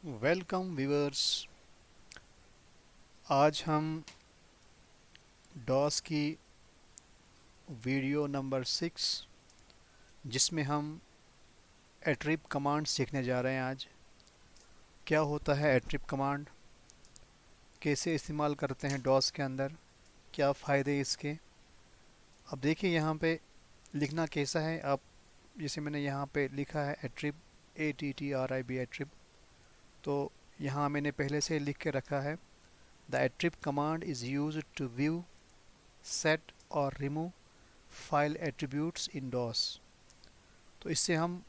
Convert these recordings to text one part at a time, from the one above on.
Welcome viewers. आज हम DOS की वीडियो नंबर 6 जिसमें हम एट्रिप कमांड सीखने जा रहे हैं। आज क्या होता है एट्रिप कमांड, कैसे इस्तेमाल करते हैं डॉस के अंदर, क्या फ़ायदे इसके। अब देखिए यहाँ पे लिखना कैसा है। आप जैसे मैंने यहाँ पे लिखा है एट्रिप, ATTRIP एट्रिप, तो यहाँ मैंने पहले से लिख के रखा है। The attrib command is used to view, set और remove file attributes in DOS. तो इससे हम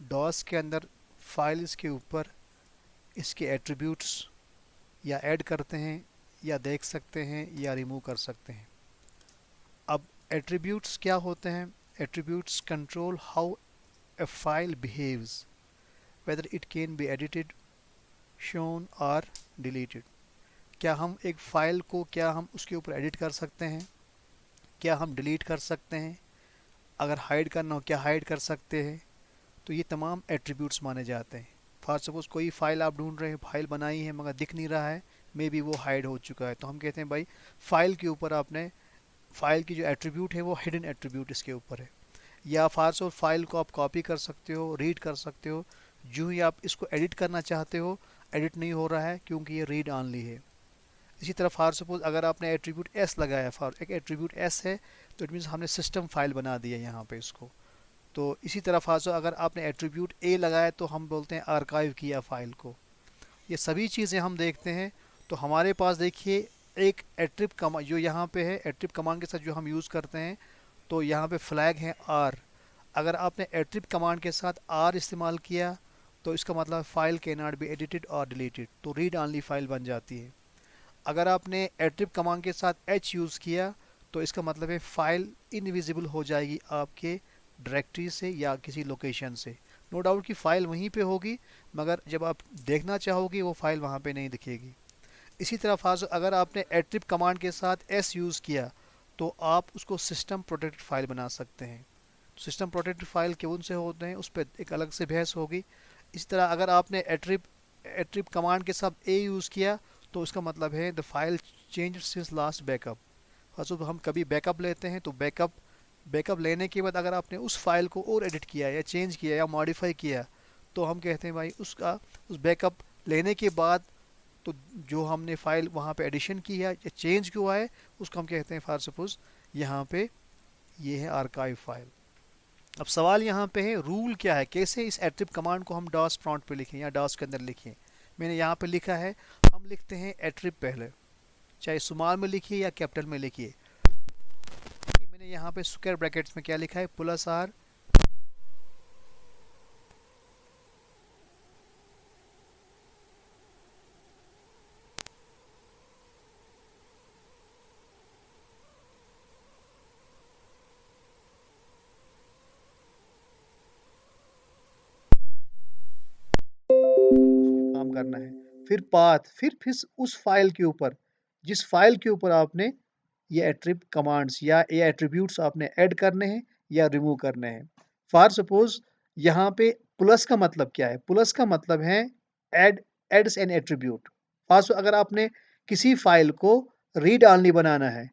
डॉस के अंदर फाइल्स के ऊपर इसके एट्रीब्यूट्स या ऐड करते हैं, या देख सकते हैं, या रिमूव कर सकते हैं। अब एट्रीब्यूट्स क्या होते हैं? Attributes control how a file behaves, whether it can be edited, shown or deleted। क्या हम एक फ़ाइल को, क्या हम उसके ऊपर एडिट कर सकते हैं, क्या हम डिलीट कर सकते हैं, अगर हाइड करना हो क्या हाइड कर सकते हैं। तो ये तमाम एट्रीब्यूट्स माने जाते हैं। फॉर सपोज कोई फ़ाइल आप ढूंढ रहे हैं, फ़ाइल बनाई है मगर दिख नहीं रहा है, मे बी वो हाइड हो चुका है, तो हम कहते हैं भाई फ़ाइल के ऊपर आपने, फ़ाइल की जो एट्रीब्यूट है वो हिडन एट्रीब्यूट इसके ऊपर है। या फॉर सपोज फ़ाइल को आप कॉपी कर सकते हो, रीड कर सकते हो। जो ही आप इसको एडिट करना चाहते हो, एडिट नहीं हो रहा है क्योंकि ये रीड ऑनली है। इसी तरह फॉर सपोज अगर आपने एट्रीब्यूट एस लगाया, फॉर एक एट्रीब्यूट एस है, तो इट मीन्स हमने सिस्टम फाइल बना दिया यहाँ पे इसको। तो इसी तरह फाजो अगर आपने एट्रीब्यूट ए लगाया तो हम बोलते हैं आर्काइव किया फ़ाइल को। ये सभी चीज़ें हम देखते हैं। तो हमारे पास देखिए एक एट्रिप कमांड जो यहाँ पे है, एट्रिप कमांड के साथ जो हम यूज़ करते हैं, तो यहाँ पे फ्लैग है आर। अगर आपने एट्रिप कमांड के साथ आर इस्तेमाल किया तो इसका मतलब फ़ाइल के नॉट बी एडिटेड और डिलीटेड, तो रीड ऑनली फाइल बन जाती है। अगर आपने एट्रिप कमांड के साथ एच यूज़ किया तो इसका मतलब है फ़ाइल इनविजिबल हो जाएगी आपके डायरेक्टरी से या किसी लोकेशन से। नो डाउट कि फ़ाइल वहीं पे होगी, मगर जब आप देखना चाहोगे वो फ़ाइल वहाँ पे नहीं दिखेगी। इसी तरह फाज अगर आपने एट्रिप कमांड के साथ एस यूज़ किया तो आप उसको सिस्टम प्रोटेक्टेड फ़ाइल बना सकते हैं। सिस्टम प्रोटेक्टेड फ़ाइल कौन से होते हैं उस पर एक अलग से बहस होगी। इस तरह अगर आपने एट्रिप एट्रिप कमांड के साथ ए यूज़ किया तो उसका मतलब है the file change since last backup. तो हम कभी बैकअप लेते हैं तो बैकअप बैकअप लेने के बाद अगर आपने उस फाइल को और एडिट किया या चेंज किया या मॉडिफाई किया, तो हम कहते हैं भाई उसका, उस बैकअप लेने के बाद, तो जो हमने फ़ाइल वहाँ पे एडिशन की है या चेंज हुआ है उसको हम कहते हैं फॉर सपोज यहाँ पे ये है आर्काइव फाइल। अब सवाल यहाँ पे है रूल क्या है, कैसे इस एट्रिप कमांड को हम डॉस प्रॉम्प्ट पे लिखें या डॉस के अंदर लिखें। मैंने यहाँ पे लिखा है, हम लिखते हैं एट्रिप पहले, चाहे स्मॉल में लिखिए या कैपिटल में लिखिए। मैंने यहाँ पे स्क्वायर ब्रैकेट्स में क्या लिखा है, प्लस आर, काम करना है, फिर पाथ, फिर उस फाइल के ऊपर, जिस फाइल के ऊपर आपने ये एट्रिप कमांड्स या ये एट्रीब्यूट्स आपने ऐड करने हैं या रिमूव करने हैं। फॉर सपोज यहाँ पे प्लस का मतलब क्या है? प्लस का मतलब है add, adds an attribute. For अगर आपने किसी फाइल को रीड ऑनली बनाना है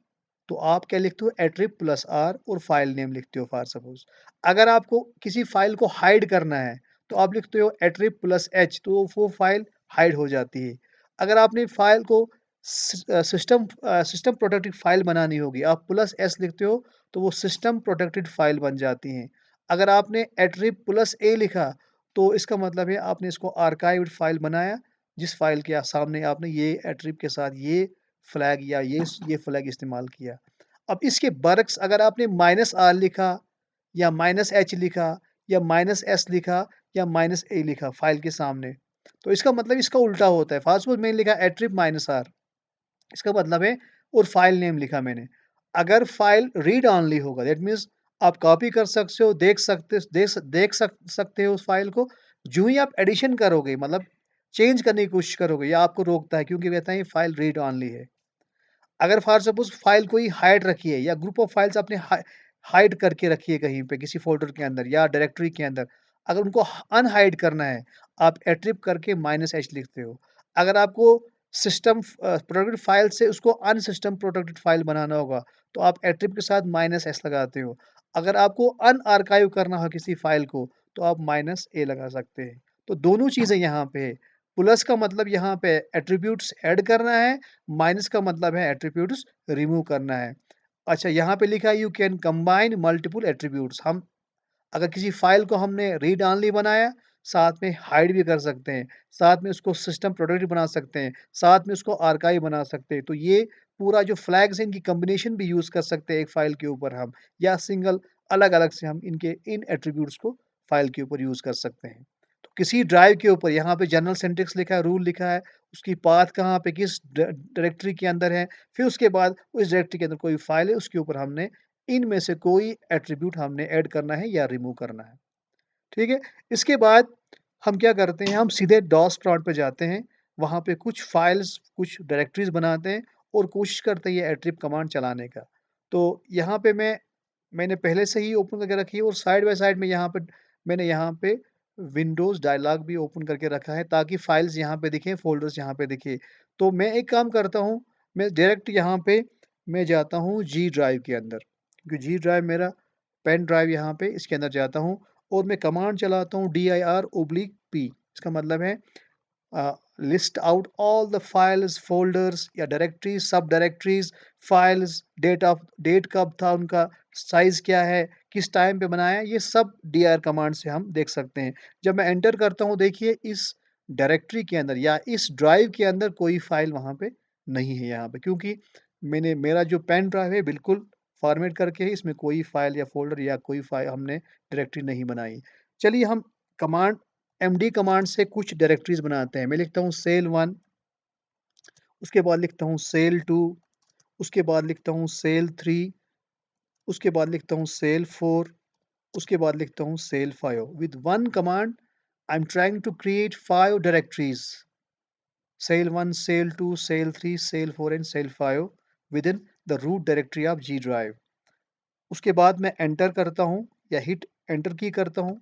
तो आप क्या लिखते हो, एट्रिप प्लस आर और फाइल नेम लिखते हो फॉर सपोज। अगर आपको किसी फाइल को हाइड करना है तो आप लिखते हो एट्रिप प्लस एच, तो वो फाइल हाइड हो जाती है। अगर आपने फाइल को सिस्टम प्रोटेक्टेड फाइल बनानी होगी, आप प्लस एस लिखते हो तो वो सिस्टम प्रोटेक्टेड फाइल बन जाती हैं। अगर आपने एट्रिप प्लस ए लिखा तो इसका मतलब है आपने इसको आर्काइव्ड फाइल बनाया, जिस फाइल के सामने आपने ये एट्रिप के साथ ये फ्लैग या ये फ्लैग इस्तेमाल किया। अब इसके बरक्स अगर आपने माइनस आर लिखा या माइनस एच लिखा या माइनस एस लिखा या माइनस ए लिखा फाइल के सामने, तो इसका मतलब इसका उल्टा होता है। फर्स्ट मैंने लिखा एट्रिप माइनस आर, इसका मतलब है, और फाइल नेम लिखा मैंने। अगर फाइल रीड ऑनली होगा दैट मीन्स आप कॉपी कर सकते हो, देख सकते हो उस फाइल को। जो ही आप एडिशन करोगे, मतलब चेंज करने की कोशिश करोगे, या आपको रोकता है क्योंकि कहता है ये फाइल रीड ऑनली है। अगर फॉर सपोज फाइल कोई हाइड रखी है या ग्रुप ऑफ फाइल्स आपने हाइड करके रखी है कहीं पे किसी फोल्डर के अंदर या डायरेक्टरी के अंदर, अगर उनको अनहाइड करना है, आप एट्रिप करके -h लिखते हो। अगर आपको सिस्टम प्रोटेक्टेड फाइल से उसको अनसिस्टम प्रोटेक्टेड फाइल बनाना होगा, तो आप एट्रिप के साथ -s लगाते हो। अगर आपको अनआर्काइव करना हो किसी फाइल को, तो आप -a लगा सकते हैं। तो दोनों चीज़ें यहाँ पे है। प्लस का मतलब यहाँ पे एट्रिब्यूट्स ऐड करना है, माइनस का मतलब है एट्रिब्यूट्स रिमूव करना है। अच्छा, यहाँ पे लिखा है you can combine multiple attributes. हम अगर किसी फाइल को हमने रीड ऑनली बनाया, साथ में हाइड भी कर सकते हैं, साथ में उसको सिस्टम प्रोटेक्टेड बना सकते हैं, साथ में उसको आर्काइव बना सकते हैं। तो ये पूरा जो फ्लैग्स हैं इनकी कॉम्बिनेशन भी यूज़ कर सकते हैं एक फाइल के ऊपर हम, या सिंगल अलग-अलग से हम इनके इन एट्रिब्यूट्स को फाइल के ऊपर यूज़ कर सकते हैं। तो किसी ड्राइव के ऊपर यहाँ पे जनरल सिंटैक्स लिखा है, रूल लिखा है, उसकी पाथ कहाँ पे किस डायरेक्टरी के अंदर है, फिर उसके बाद उस डायरेक्टरी के अंदर कोई फाइल है उसके ऊपर हमने इनमें से कोई एट्रिब्यूट हमने ऐड करना है या रिमूव करना है। ठीक है? इसके बाद हम क्या करते हैं, हम सीधे डॉस प्रॉम्प्ट पे जाते हैं, वहाँ पे कुछ फाइल्स, कुछ डायरेक्टरीज़ बनाते हैं और कोशिश करते हैं ये एट्रिप कमांड चलाने का। तो यहाँ पे मैंने पहले से ही ओपन करके रखी है और साइड बाय साइड में मैंने यहाँ पे विंडोज़ डायलॉग भी ओपन करके रखा है ताकि फाइल्स यहाँ पे दिखें, फ़ोल्डर्स यहाँ पे दिखें। तो मैं एक काम करता हूँ, मैं डायरेक्ट यहाँ पे मैं जाता हूँ जी ड्राइव के अंदर, क्योंकि जी ड्राइव मेरा पेन ड्राइव यहाँ पे इसके अंदर जाता हूँ और मैं कमांड चलाता हूँ dir/p। इसका मतलब है list out all the files, folders या डायरेक्टरीज़, सब डायरेक्टरीज़, फाइल्स, डेट कब था उनका, साइज़ क्या है, किस टाइम पे बनाया है, ये सब dir कमांड से हम देख सकते हैं। जब मैं एंटर करता हूँ, देखिए इस डायरेक्टरी के अंदर या इस ड्राइव के अंदर कोई फ़ाइल वहाँ पे नहीं है यहाँ पे, क्योंकि मेरा जो पेन ड्राइव है बिल्कुल फ़ॉर्मेट करके है, इसमें कोई फ़ाइल या फ़ोल्डर या कोई फ़ाइल हमने डायरेक्टरी नहीं बनाई। चलिए हम कमांड एमडी कमांड से कुछ डायरेक्टरीज़ बनाते हैं। मैं लिखता हूँ सेल 1, उसके बाद लिखता हूँ सेल 2, उसके बाद लिखता हूँ सेल 3, उसके बाद लिखता हूँ सेल 4, उसके बाद लिखता हूँ cell 5। With one command I am trying to create 5 directories, cell 1, cell 2, cell 3, cell 4 and cell 5 within the root directory of G drive. उसके बाद मैं एंटर करता हूँ या हिट एंटर की करता हूँ।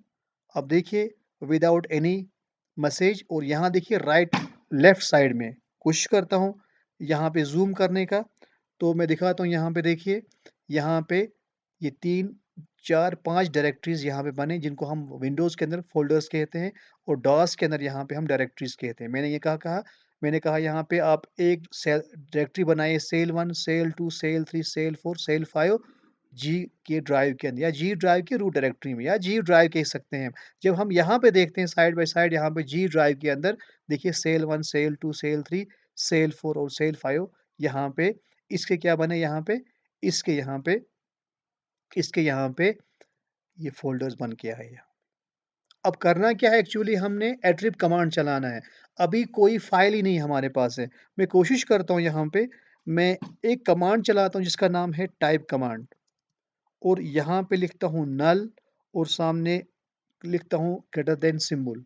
अब देखिए विदाउट एनी मैसेज, और यहाँ देखिए राइट लेफ्ट साइड में कोशिश करता हूँ यहाँ पे ज़ूम करने का, तो मैं दिखाता हूँ यहाँ पे देखिए, यहाँ पे ये 3, 4, 5 डायरेक्टरीज़ यहाँ पे बने जिनको हम विंडोज़ के अंदर फ़ोल्डर्स कहते हैं और डॉस के अंदर यहाँ पे हम डायरेक्टरीज़ कहते हैं। मैंने कहा यहाँ पे आप एक सेल डायरेक्टरी बनाइए, cell 1, cell 2, cell 3, cell 4, cell 5 G के ड्राइव के अंदर या जी ड्राइव के रूट डायरेक्टरी में या जी ड्राइव कह सकते हैं। जब हम यहाँ पे देखते हैं साइड बाय साइड, यहाँ पे जी ड्राइव के अंदर देखिए सेल 1, सेल 2, सेल 3, सेल 4 और सेल 5 यहाँ पे इसके क्या बने, यहाँ पे इसके यहाँ पे इसके यहाँ पे ये फ़ोल्डर्स बन के आए हैं। अब करना क्या है, एक्चुअली हमने एट्रिप कमांड चलाना है। अभी कोई फ़ाइल ही नहीं हमारे पास है। मैं कोशिश करता हूँ यहाँ पे, मैं एक कमांड चलाता हूँ जिसका नाम है टाइप कमांड, और यहाँ पे लिखता हूँ नल और सामने लिखता हूँ ग्रेटर देन सिंबल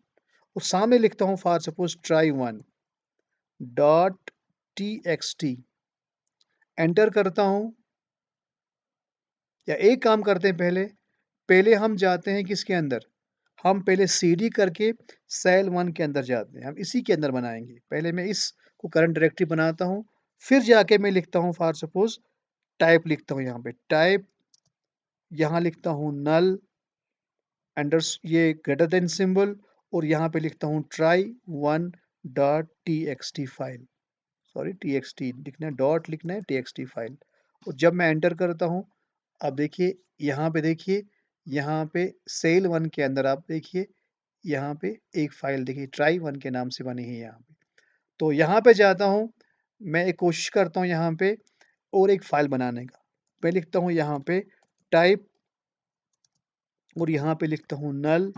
और सामने लिखता हूँ for suppose try1 dot TXT. Enter करता हूँ, या एक काम करते हैं, पहले हम जाते हैं किसके अंदर, हम पहले सीडी करके सेल 1 के अंदर जाते हैं, हम इसी के अंदर बनाएंगे। पहले मैं इसको करंट डायरेक्टरी बनाता हूँ, फिर जाके मैं लिखता हूँ फॉर सपोज टाइप, लिखता हूँ यहाँ पे टाइप, यहाँ लिखता हूँ नल अंडर ये ग्रेटर देन सिंबल और यहाँ पे लिखता हूँ try1 dot TXT file, sorry TXT लिखना है, डॉट लिखना है, टीएक्सटी फाइल। और जब मैं एंटर करता हूँ, अब देखिए यहाँ पे सेल 1 के अंदर आप देखिए यहाँ पे एक फाइल देखिए try1 के नाम से बनी है यहाँ पे। तो यहाँ पे जाता हूँ, मैं एक कोशिश करता हूँ यहाँ पे और एक फाइल बनाने का। मैं लिखता हूँ यहाँ पे टाइप और यहाँ पे लिखता हूँ नल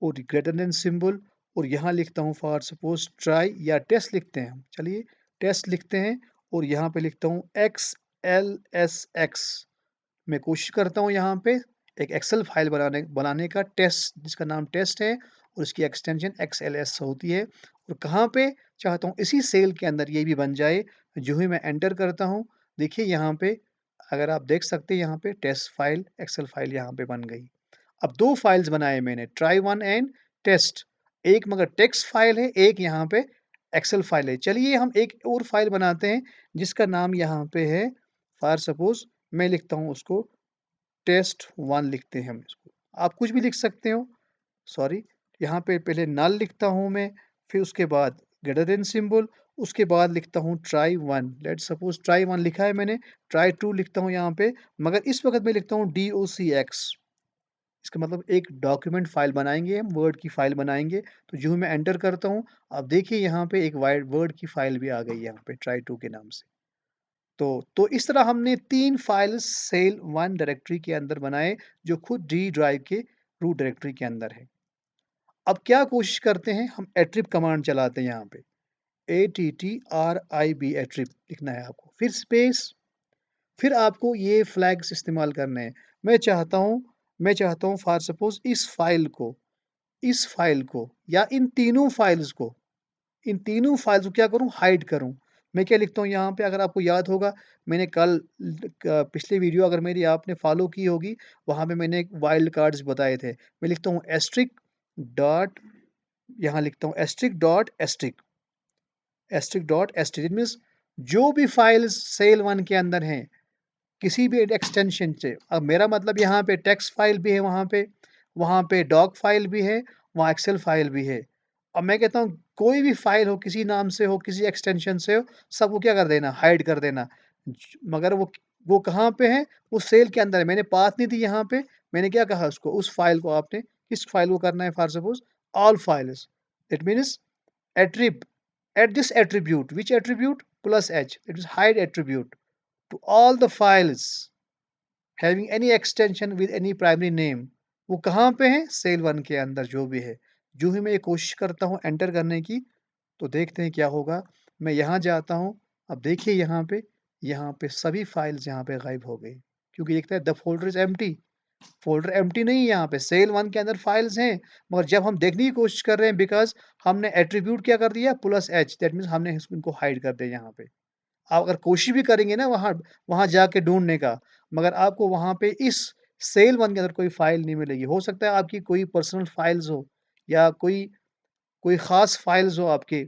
और ग्रेटर देन सिंबल और यहाँ लिखता हूँ फॉर सपोज ट्राई या टेस्ट लिखते हैं हम, चलिए टेस्ट लिखते हैं और यहाँ पे लिखता हूँ XLSX। मैं कोशिश करता हूँ यहाँ पे एक एक्सेल फाइल बनाने का, टेस्ट जिसका नाम टेस्ट है और इसकी एक्सटेंशन XLS होती है, और कहाँ पे चाहता हूँ इसी सेल के अंदर ये भी बन जाए। जो ही मैं एंटर करता हूँ, देखिए यहाँ पे अगर आप देख सकते हैं यहाँ पे टेस्ट फाइल एक्सेल फाइल यहाँ पे बन गई। अब 2 फाइल्स बनाए मैंने, try1 एंड टेस्ट। एक मगर टेक्स्ट फाइल है, एक यहाँ पे एक्सेल फाइल है। चलिए हम एक और फाइल बनाते हैं जिसका नाम यहाँ पे है, फॉर सपोज़ मैं लिखता हूँ उसको test1 लिखते हैं हम इसको। आप कुछ भी लिख सकते हो, सॉरी, यहाँ पे पहले नल लिखता हूँ मैं, फिर उसके बाद ग्रेटर देन सिंबल, उसके बाद लिखता हूँ try1। लेट्स सपोज़ try1 लिखा है मैंने, try2 लिखता हूँ यहाँ पे, मगर इस वक़्त मैं लिखता हूँ docx। इसका मतलब एक डॉक्यूमेंट फ़ाइल बनाएँगे हम, वर्ड की फ़ाइल बनाएँगे, तो जो मैं एंटर करता हूँ, अब देखिए यहाँ पे एक वाइड वर्ड की फ़ाइल भी आ गई है यहाँ पे try2 के नाम से। तो इस तरह हमने 3 फ़ाइल्स सेल1 डायरेक्टरी के अंदर बनाए, जो खुद डी ड्राइव के रूट डायरेक्टरी के अंदर है। अब क्या कोशिश करते हैं, हम एट्रिब कमांड चलाते हैं यहाँ पे, ATTRIB एट्रिब लिखना है आपको, फिर स्पेस, फिर आपको ये फ्लैग्स इस्तेमाल करने हैं। मैं चाहता हूँ मैं चाहता हूँ फॉर सपोज़ इस फ़ाइल को या इन तीनों फ़ाइल्स को क्या करूँ, हाइड करूँ। मैं क्या लिखता हूँ यहाँ पे, अगर आपको याद होगा, मैंने कल पिछली वीडियो अगर मेरी आपने फ़ॉलो की होगी, वहाँ पे मैंने वाइल्ड कार्ड्स बताए थे। मैं लिखता हूँ एस्ट्रिक डॉट, यहाँ लिखता हूँ asterisk dot asterisk, it means जो भी फाइल्स सेल1 के अंदर हैं, किसी भी एक्सटेंशन से, अब मेरा मतलब यहाँ पे टेक्स्ट फाइल भी है, वहाँ पे डॉक फाइल भी है, वहाँ एक्सेल फाइल भी है। अब मैं कहता हूँ कोई भी फाइल हो, किसी नाम से हो, किसी एक्सटेंशन से हो, सबको क्या कर देना, हाइड कर देना। मगर वो कहाँ पे है, वो सेल के अंदर है। मैंने पाथ नहीं दी यहाँ पे, मैंने क्या कहा उसको, उस फाइल को आपने किस फाइल को करना है, for suppose all files, it means attrib at this attribute, which attribute, plus h, it is hide attribute to all the files having any extension with any primary name। वो कहाँ पे है, सेल1 के अंदर जो भी है। जो ही मैं ये कोशिश करता हूँ एंटर करने की, तो देखते हैं क्या होगा। मैं यहाँ जाता हूँ, अब देखिए यहाँ पे सभी फाइल्स यहाँ पे गायब हो गई, क्योंकि लिखता है the folder is empty. Folder empty नहीं है यहाँ पे, सेल1 के अंदर फाइल्स हैं, मगर जब हम देखने की कोशिश कर रहे हैं, बिकॉज़ हमने एट्रिब्यूट क्या कर दिया, प्लस एच, दैट मीन्स हमने इनको हाइड कर दिया यहाँ पे। आप अगर कोशिश भी करेंगे ना वहाँ वहाँ जाके ढूँढने का, मगर आपको वहाँ पे इस सेल1 के अंदर कोई फ़ाइल नहीं मिलेगी। हो सकता है आपकी कोई पर्सनल फ़ाइल्स हो, या कोई कोई ख़ास फ़ाइल्स हो आपके,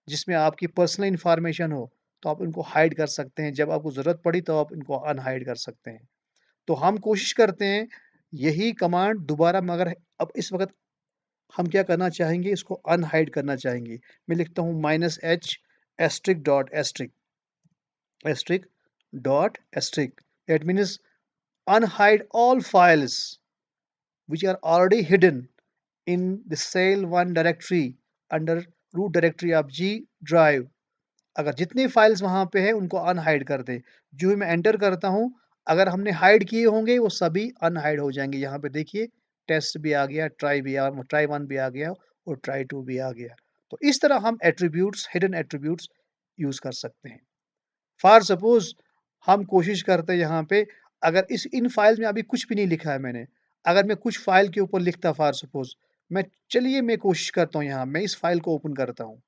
जिसमें आपकी पर्सनल इन्फॉर्मेशन हो, तो आप उनको हाइड कर सकते हैं। जब आपको ज़रूरत पड़ी तो आप इनको अनहाइड कर सकते हैं। तो हम कोशिश करते हैं यही कमांड दोबारा, मगर अब इस वक़्त हम क्या करना चाहेंगे, इसको अनहाइड करना चाहेंगे। मैं लिखता हूँ -h asterisk dot asterisk asterisk, that means unhide all files which are already hidden in the sale1 directory under root directory of G drive। अगर जितने फाइल्स वहाँ पे हैं उनको अनहाइड कर दें। जो ही मैं एंटर करता हूँ, अगर हमने हाइड किए होंगे वो सभी अनहाइड हो जाएँगे। यहाँ पे देखिए टेस्ट भी आ गया, ट्राई 1 भी आ गया और ट्राई 2 भी आ गया। तो इस तरह हम एट्रिब्यूट्स, हिडन एट्रिब्यूट्स यूज़ कर सकते हैं। फॉर सपोज़ हम कोशिश करते हैं यहाँ पे, अगर इस इन फाइल्स में अभी कुछ भी नहीं लिखा है मैंने, अगर मैं कुछ फाइल के ऊपर लिखता, फॉर सपोज़ मैं कोशिश करता हूँ, यहाँ मैं इस फाइल को ओपन करता हूँ।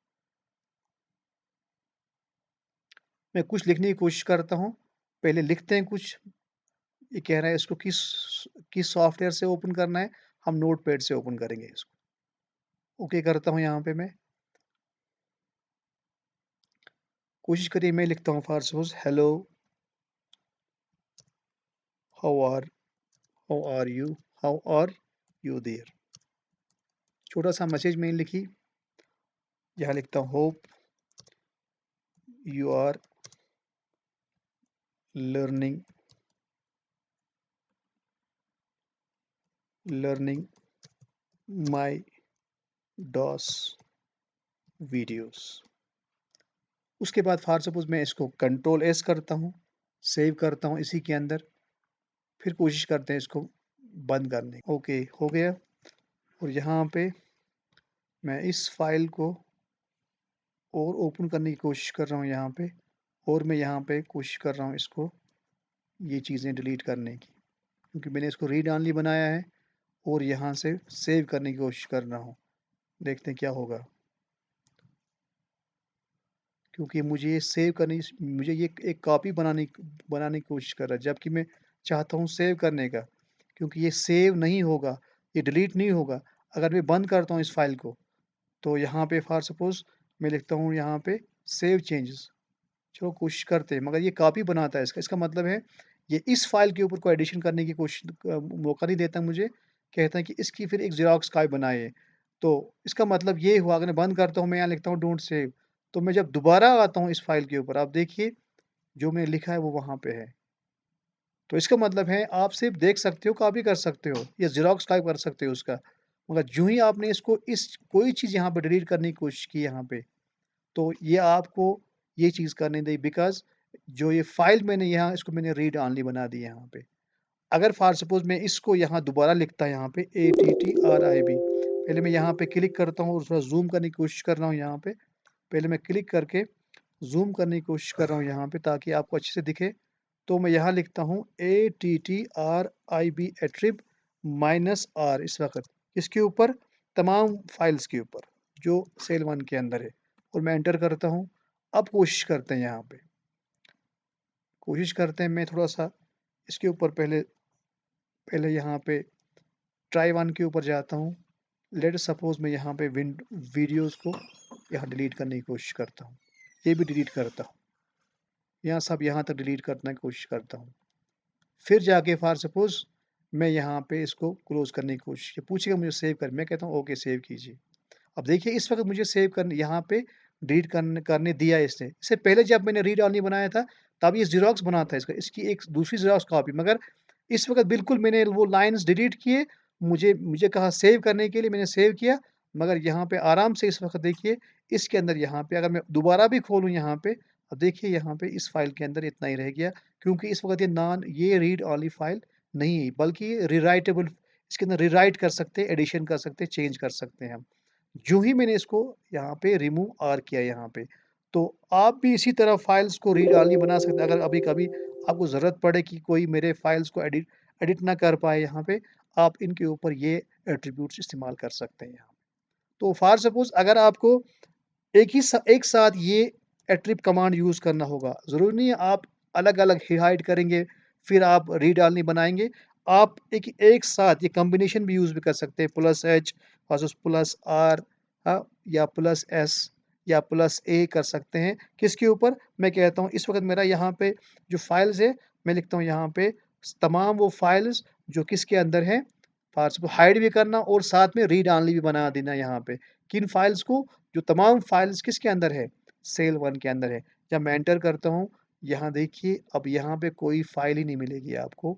मैं कुछ लिखने की कोशिश करता हूँ, पहले लिखते हैं कुछ, ये कह रहा है इसको किस सॉफ्टवेयर से ओपन करना है, हम नोटपैड से ओपन करेंगे इसको। ओके करता हूँ यहाँ पे मैं, कोशिश करिए मैं लिखता हूँ for suppose hello, how are how are you how are you there. छोटा-सा मैसेज मैंने लिखी, यहाँ लिखता हूँ hope you are learning learning my DOS videos. उसके बाद फॉर सपोज़ मैं इसको कंट्रोल एस करता हूँ, सेव करता हूँ इसी के अंदर, फिर कोशिश करते हैं इसको बंद करने की। ओके हो गया, और यहाँ पे मैं इस फाइल को और ओपन करने की कोशिश कर रहा हूँ यहाँ पे, और मैं यहाँ पे कोशिश कर रहा हूँ इसको, ये चीज़ें डिलीट करने की, क्योंकि मैंने इसको रीड ऑनली बनाया है, और यहाँ से सेव करने की कोशिश कर रहा हूँ। देखते हैं क्या होगा, क्योंकि मुझे ये एक कॉपी बनाने की कोशिश कर रहा है, जबकि मैं चाहता हूँ सेव करने का, क्योंकि ये सेव नहीं होगा, ये डिलीट नहीं होगा। अगर मैं बंद करता हूँ इस फाइल को, तो यहाँ पे फॉर सपोज मैं लिखता हूँ यहाँ पे सेव चेंजेस। चलो कोशिश करते हैं, मगर ये कॉपी बनाता है इसका मतलब है ये इस फाइल के ऊपर कोई एडिशन करने की कोशिश मौका नहीं देता मुझे। कहता है कि इसकी फिर एक ज़ेरॉक्स कॉपी बनाइए। तो इसका मतलब ये हुआ, अगर मैं बंद करता हूँ, मैं यहाँ लिखता हूँ डोंट सेव, तो मैं जब दोबारा आता हूँ इस फाइल के ऊपर, आप देखिए जो मैंने लिखा है वो वहाँ पे है। तो इसका मतलब है आप सिर्फ देख सकते हो, कॉपी कर सकते हो या ज़ेरॉक्स टाइप कर सकते हो उसका। मगर जो ही आपने इसको इस कोई चीज़ यहाँ पे डिलीट करने की कोशिश की यहाँ पे, तो ये आपको ये चीज़ करने दी, बिकॉज़ जो ये फ़ाइल मैंने यहाँ इसको मैंने रीड ओनली बना दी यहाँ पे। अगर फ़ॉर सपोज़ मैं इसको यहाँ दोबारा लिखता यहाँ पे ATTRIB, पहले मैं यहाँ पे क्लिक करता हूँ और थोड़ा ज़ूम करने की कोशिश कर रहा हूँ यहाँ पे। पहले मैं क्लिक करके ज़ूम करने की कोशिश कर रहा हूँ यहाँ पे ताकि आपको अच्छे से दिखे। तो मैं यहाँ लिखता हूँ ATTRIB एट्रिब -R इस वक़्त, इसके ऊपर तमाम फाइल्स के ऊपर जो सेल 1 के अंदर है, और मैं एंटर करता हूँ। अब कोशिश करते हैं यहाँ पे, कोशिश करते हैं मैं थोड़ा-सा इसके ऊपर पहले पहले यहाँ पे ट्राई 1 के ऊपर जाता हूँ। लेट सपोज़ मैं यहाँ पे वीडियोज़ को यहाँ डिलीट करने की कोशिश करता हूँ। ये भी डिलीट करता हूँ। यहाँ सब यहाँ तक डिलीट करने की कोशिश करता हूँ। फिर जाके फॉर सपोज़ मैं यहाँ पे इसको क्लोज़ करने की कोशिश, ये पूछेगा मुझे सेव कर, मैं कहता हूँ ओके सेव कीजिए। अब देखिए इस वक़्त मुझे सेव करने यहाँ पे डिलीट करने दिया इसने। इससे पहले जब मैंने रीड ओनली बनाया था, तब ये ज़ेरॉक्स बना था इसका, इसकी एक दूसरी ज़ेरॉक्स कॉपी, मगर इस वक़्त बिल्कुल मैंने वो लाइन्स डिलीट किए, मुझे मुझे कहा सेव करने के लिए, मैंने सेव किया, मगर यहाँ पे आराम से इस वक़्त देखिए इसके अंदर यहाँ पे अगर मैं दोबारा भी खोलूँ यहाँ पे, अब देखिए यहाँ पे इस फ़ाइल के अंदर इतना ही रह गया, क्योंकि इस वक़्त ये रीड ओनली फ़ाइल नहीं है, बल्कि ये रीराइटेबल, इसके अंदर रीराइट कर सकते हैं, एडिशन कर सकते हैं, चेंज कर सकते हैं हम। जो ही मैंने इसको यहाँ पे रिमूव आर किया यहाँ पे, तो आप भी इसी तरह फाइल्स को रीड ओनली बना सकते हैं। अगर अभी कभी आपको ज़रूरत पड़े कि कोई मेरे फाइल्स को एडिट एडिट ना कर पाए यहाँ पे, आप इनके ऊपर ये एट्रीब्यूट्स इस्तेमाल कर सकते हैं यहाँ। तो फॉर सपोज़ अगर आपको एक साथ ये एट्रिब कमांड यूज़ करना होगा, ज़रूरी नहीं है आप अलग-अलग ही हाइड करेंगे, फिर आप रीड ओनली बनाएँगे। आप एक साथ ये कॉम्बिनेशन भी यूज़ भी कर सकते हैं, +H वर्सेस +R, या +S या +A कर सकते हैं। किसके ऊपर? मैं कहता हूँ इस वक़्त मेरा यहाँ पे जो फाइल्स है, मैं लिखता हूँ यहाँ पे तमाम वो फाइल्स जो किसके अंदर हैं, फाइल्स को हाइड भी करना और साथ में रीड ओनली भी बना देना यहाँ पे। किन फाइल्स को? जो तमाम फाइल्स किसके अंदर है? सेल 1 के अंदर है। जब मैं एंटर करता हूँ, यहाँ देखिए अब यहाँ पे कोई फाइल ही नहीं मिलेगी आपको।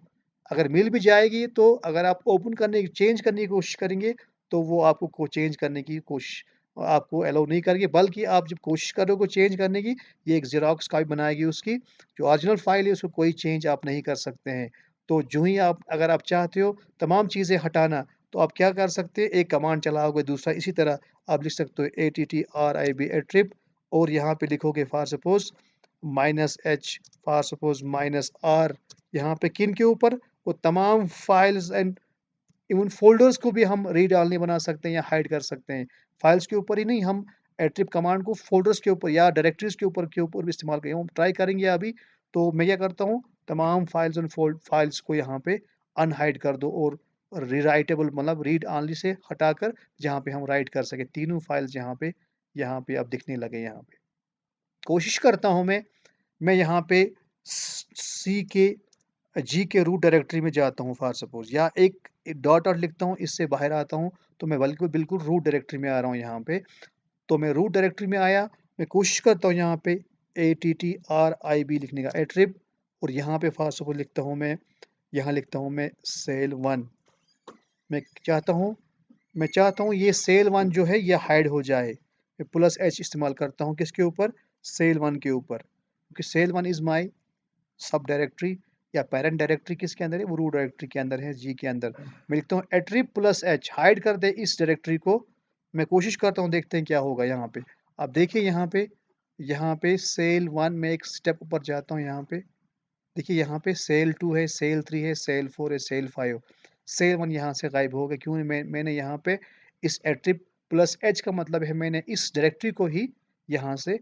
अगर मिल भी जाएगी तो अगर आप ओपन करने की चेंज करने की कोशिश करेंगे, तो वो आपको चेंज करने की कोशिश आपको अलाउ नहीं करेगी, बल्कि आप जब कोशिश करोगे चेंज करने की, ये एक ज़ेरॉक्स कॉपी बनाएगी उसकी। जो ओरिजिनल फाइल है उसको कोई चेंज आप नहीं कर सकते हैं। तो जो ही आप अगर आप चाहते हो तमाम चीज़ें हटाना, तो आप क्या कर सकते हैं, एक कमांड चलाओगे, दूसरा इसी तरह आप लिख सकते हो ATTRIB एट्रिब, और यहाँ पे लिखोगे for suppose -H, for suppose -R, यहाँ पे किन के ऊपर? वो तमाम फाइल्स एंड इवन फ़ोल्डर्स को भी हम रीड ओनली बना सकते हैं या हाइड कर सकते हैं। फाइल्स के ऊपर ही नहीं, हम एट्रिब कमांड को फ़ोल्डर्स के ऊपर या डायरेक्टरीज़ के ऊपर भी इस्तेमाल करेंगे। हम ट्राई करेंगे अभी। तो मैं क्या करता हूँ, तमाम फाइल्स एंड फाइल्स को यहाँ पे अनहाइड कर दो और रीराइटेबल मतलब रीड ओनली से हटाकर जहाँ पे हम राइट कर सकें। तीनों फाइल्स यहाँ पे अब दिखने लगे यहाँ पे। कोशिश करता हूँ मैं यहाँ पे जी के रूट डायरेक्टरी में जाता हूँ फॉर सपोज़, या एक डॉट लिखता हूँ, इससे बाहर आता हूँ, तो मैं बिल्कुल बिल्कुल रूट डायरेक्टरी में आ रहा हूँ यहाँ पे। तो मैं रूट डायरेक्टरी में आया, मैं कोशिश करता हूँ यहाँ पे ATTRIB लिखने का एट्रिब, और यहाँ पे फॉर सपोज़ लिखता हूँ मैं, यहाँ लिखता हूँ मैं सेल 1। मैं चाहता हूँ ये सेल 1 जो है ये हाइड हो जाए। मैं +H इस्तेमाल करता हूँ किसके ऊपर? सेल 1 के ऊपर, क्योंकि cell 1 is my subdirectory या पेरेंट डायरेक्टरी किसके अंदर है? वो रूट डायरेक्टरी के अंदर है, जी के अंदर। मैं लिखता हूँ एट्रिब +H हाइड कर दे इस डायरेक्टरी को। मैं कोशिश करता हूँ, देखते हैं क्या होगा यहाँ पे। अब देखिए यहाँ पे सेल 1 में एक स्टेप ऊपर जाता हूँ यहाँ पे। देखिए यहाँ पे सेल 2 है, सेल 3 है, सेल 4 है, सेल 5। सेल 1 यहाँ से गायब हो गया, क्यों? मैंने यहाँ पे इस एट्रिब +H का मतलब है मैंने इस डायरेक्टरी को ही यहाँ से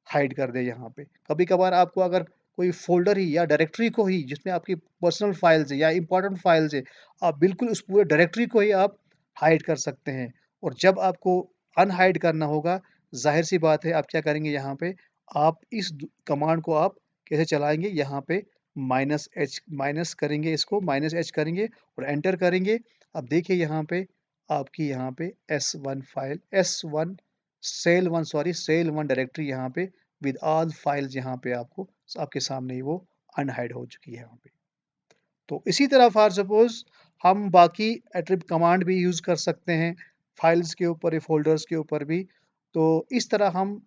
हाइड कर दिया यहाँ पे। कभी-कभार आपको अगर कोई फ़ोल्डर ही या डायरेक्टरी को ही जिसमें आपकी पर्सनल फाइल्स है या इम्पोर्टेंट फाइल्स है, आप बिल्कुल उस पूरे डायरेक्टरी को ही आप हाइड कर सकते हैं। और जब आपको अनहाइड करना होगा, ज़ाहिर सी बात है आप क्या करेंगे यहाँ पे, आप इस कमांड को आप कैसे चलाएँगे, यहाँ पे माइनस करेंगे, इसको -h करेंगे और एंटर करेंगे। अब देखिए यहाँ पे आपकी यहाँ पे S1 सेल 1 डायरेक्टरी यहाँ पे विद ऑल फाइल्स यहाँ पे आपको आपके सामने ही वो अनहाइड हो चुकी है यहाँ पे। तो इसी तरह फॉर सपोज़ हम बाकी एट्रिब कमांड भी यूज़ कर सकते हैं, फाइल्स के ऊपर या फ़ोल्डर्स के ऊपर भी। तो इस तरह हम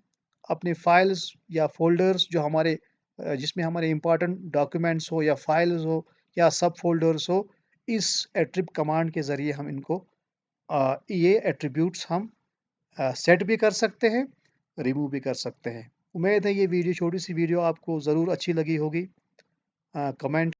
अपने फाइल्स या फ़ोल्डर्स जो हमारे जिसमें हमारे इम्पोर्टेंट डॉक्यूमेंट्स हो या फाइल्स हो या सब फ़ोल्डर्स हो, इस एट्रिब कमांड के ज़रिए हम इनको ये एट्रिब्यूट्स हम सेट भी कर सकते हैं, रिमूव भी कर सकते हैं। उम्मीद है ये वीडियो छोटी-सी वीडियो आपको ज़रूर अच्छी लगी होगी। कमेंट